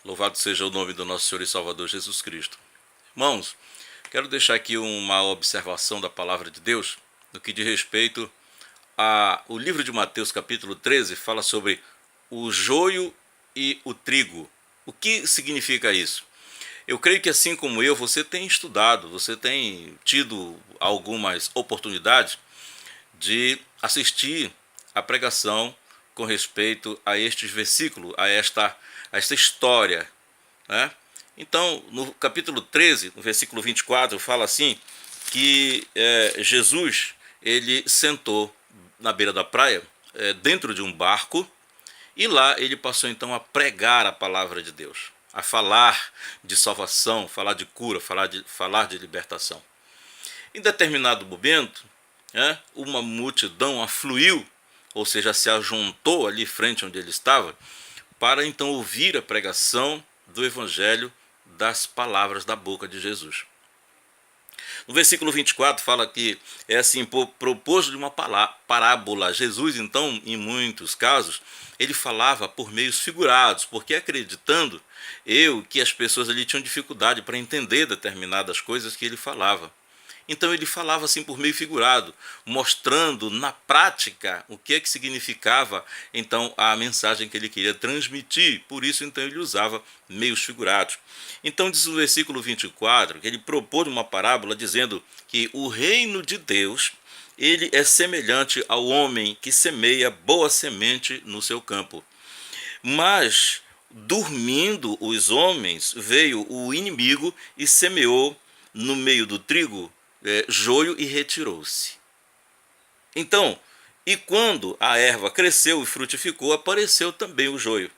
Louvado seja o nome do nosso Senhor e Salvador Jesus Cristo. Irmãos, quero deixar aqui uma observação da palavra de Deus no que diz respeito ao livro de Mateus, capítulo 13, fala sobre o joio e o trigo. O que significa isso? Eu creio que assim como eu, você tem estudado, você tem tido algumas oportunidades de assistir a pregação com respeito a estes versículos, a esta história, né? Então, no capítulo 13, no versículo 24, fala assim, que Jesus, ele sentou na beira da praia, dentro de um barco, e lá ele passou então a pregar a palavra de Deus, a falar de salvação, falar de cura, falar de libertação. Em determinado momento, uma multidão afluiu, ou seja, se ajuntou ali frente onde ele estava, para então ouvir a pregação do evangelho das palavras da boca de Jesus. No versículo 24 fala que é assim, proposto de uma parábola. Jesus, então, em muitos casos, ele falava por meios figurados, porque acreditando que as pessoas ali tinham dificuldade para entender determinadas coisas que ele falava. Então ele falava assim por meio figurado, mostrando na prática o que significava então a mensagem que ele queria transmitir. Por isso então ele usava meios figurados. Então diz o versículo 24, que ele propôs uma parábola dizendo que o reino de Deus, ele é semelhante ao homem que semeia boa semente no seu campo. Mas dormindo os homens, veio o inimigo e semeou no meio do trigo joio e retirou-se. Então, e quando a erva cresceu e frutificou, apareceu também o joio.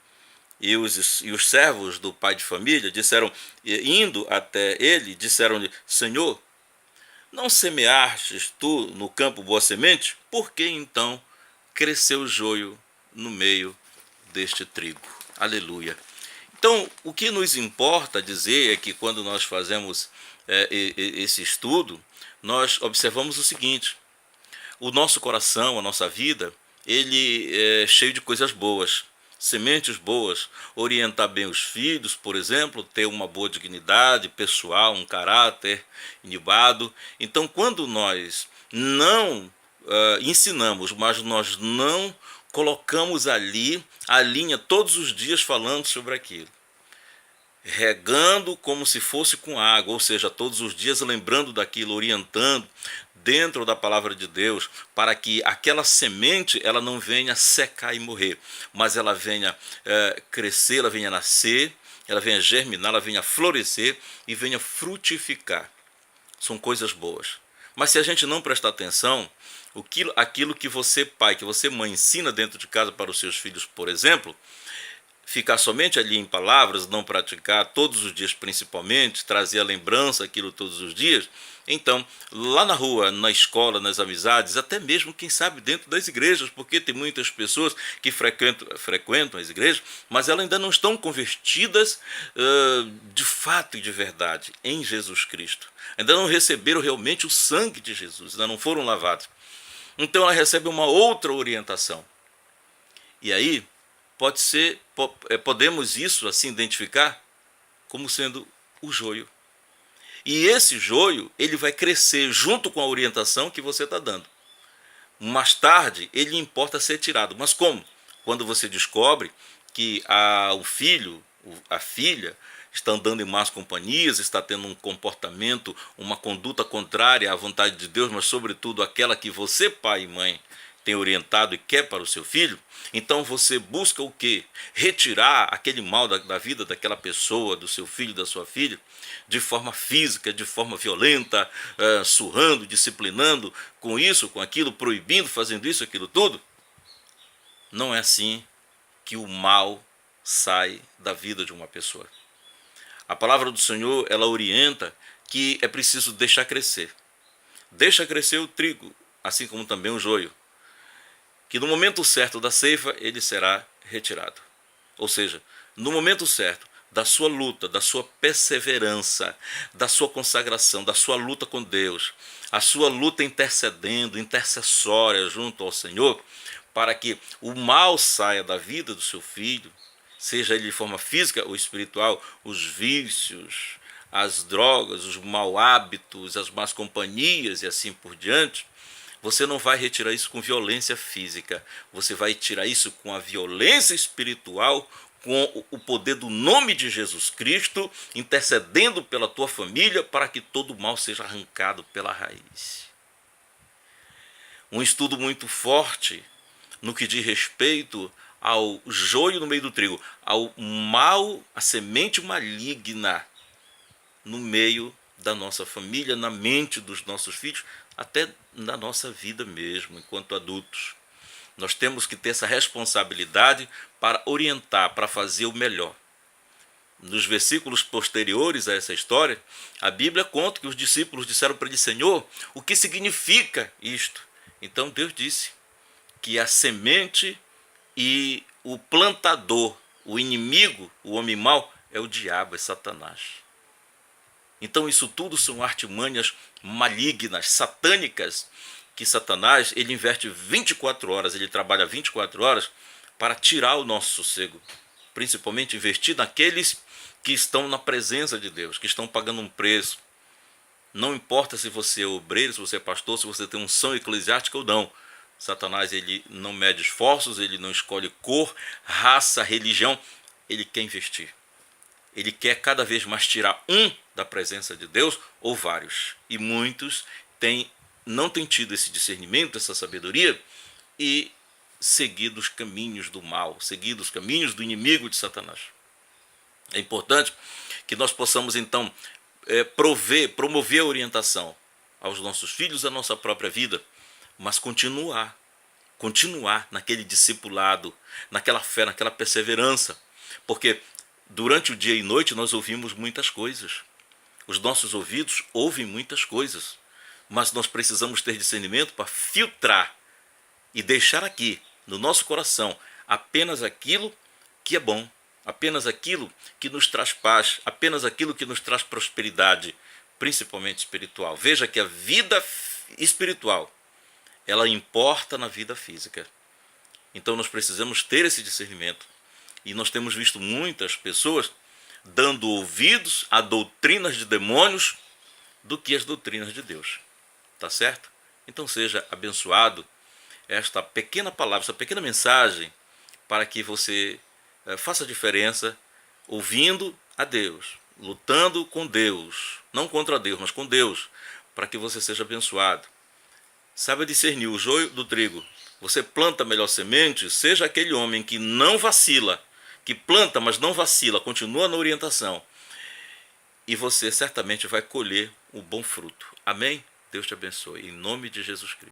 E os servos do pai de família disseram, indo até ele, disseram-lhe: Senhor, não semeastes tu no campo boa semente? Por que então cresceu o joio no meio deste trigo? Aleluia. Então, o que nos importa dizer é que quando nós fazemos esse estudo, nós observamos o seguinte: o nosso coração, a nossa vida, ele é cheio de coisas boas, sementes boas, orientar bem os filhos, por exemplo, ter uma boa dignidade pessoal, um caráter inibado. Então, quando nós não ensinamos, mas nós não colocamos ali a linha todos os dias falando sobre aquilo, regando como se fosse com água, ou seja, todos os dias lembrando daquilo, orientando dentro da palavra de Deus, para que aquela semente ela não venha secar e morrer, mas ela venha crescer, ela venha nascer, ela venha germinar, ela venha florescer e venha frutificar. São coisas boas. Mas se a gente não prestar atenção, aquilo que você, pai, que você, mãe, ensina dentro de casa para os seus filhos, por exemplo, ficar somente ali em palavras, não praticar todos os dias principalmente, trazer a lembrança aquilo todos os dias, então, lá na rua, na escola, nas amizades, até mesmo, quem sabe, dentro das igrejas, porque tem muitas pessoas que frequentam as igrejas, mas elas ainda não estão convertidas de fato e de verdade em Jesus Cristo. Ainda não receberam realmente o sangue de Jesus, ainda não foram lavados. Então ela recebe uma outra orientação. E aí, podemos isso assim identificar como sendo o joio. E esse joio, ele vai crescer junto com a orientação que você está dando. Mais tarde, ele importa ser tirado. Mas como? Quando você descobre que o filho, a filha, está andando em más companhias, está tendo um comportamento, uma conduta contrária à vontade de Deus, mas sobretudo aquela que você, pai e mãe, tem orientado e quer para o seu filho, então você busca o quê? Retirar aquele mal da vida daquela pessoa, do seu filho, da sua filha, de forma física, de forma violenta, surrando, disciplinando, com isso, com aquilo, proibindo, fazendo isso, aquilo tudo. Não é assim que o mal sai da vida de uma pessoa. A palavra do Senhor, ela orienta que é preciso deixar crescer. Deixa crescer o trigo, assim como também o joio, que no momento certo da ceifa ele será retirado. Ou seja, no momento certo da sua luta, da sua perseverança, da sua consagração, da sua luta com Deus, a sua luta intercedendo, intercessória junto ao Senhor, para que o mal saia da vida do seu filho seja ele de forma física ou espiritual, os vícios, as drogas, os maus hábitos, as más companhias e assim por diante, você não vai retirar isso com violência física, você vai tirar isso com a violência espiritual, com o poder do nome de Jesus Cristo, intercedendo pela tua família para que todo o mal seja arrancado pela raiz. Um estudo muito forte no que diz respeito ao joio no meio do trigo, ao mal, a semente maligna no meio da nossa família, na mente dos nossos filhos, até na nossa vida mesmo, enquanto adultos. Nós temos que ter essa responsabilidade para orientar, para fazer o melhor. Nos versículos posteriores a essa história, a Bíblia conta que os discípulos disseram para ele: Senhor, o que significa isto? Então Deus disse que a semente e o plantador, o inimigo, o homem mau, é o diabo, é Satanás. Então isso tudo são artimanhas malignas, satânicas, que Satanás ele inverte 24 horas, ele trabalha 24 horas para tirar o nosso sossego, principalmente investir naqueles que estão na presença de Deus, que estão pagando um preço. Não importa se você é obreiro, se você é pastor, se você tem unção eclesiástica ou não. Satanás ele não mede esforços, ele não escolhe cor, raça, religião, ele quer investir. Ele quer cada vez mais tirar um da presença de Deus ou vários. E muitos não têm tido esse discernimento, essa sabedoria e seguido os caminhos do mal, seguido os caminhos do inimigo de Satanás. É importante que nós possamos então promover a orientação aos nossos filhos, à nossa própria vida, mas continuar naquele discipulado, naquela fé, naquela perseverança, porque durante o dia e noite nós ouvimos muitas coisas, os nossos ouvidos ouvem muitas coisas, mas nós precisamos ter discernimento para filtrar e deixar aqui no nosso coração apenas aquilo que é bom, apenas aquilo que nos traz paz, apenas aquilo que nos traz prosperidade, principalmente espiritual. Veja que a vida espiritual, ela importa na vida física. Então nós precisamos ter esse discernimento. E nós temos visto muitas pessoas dando ouvidos a doutrinas de demônios do que as doutrinas de Deus. Tá certo? Então seja abençoado esta pequena palavra, essa pequena mensagem, para que você faça a diferença ouvindo a Deus, lutando com Deus, não contra Deus, mas com Deus, para que você seja abençoado. Saiba discernir o joio do trigo. Você planta a melhor semente, seja aquele homem que não vacila, que planta, mas não vacila, continua na orientação. E você certamente vai colher um bom fruto. Amém? Deus te abençoe. Em nome de Jesus Cristo.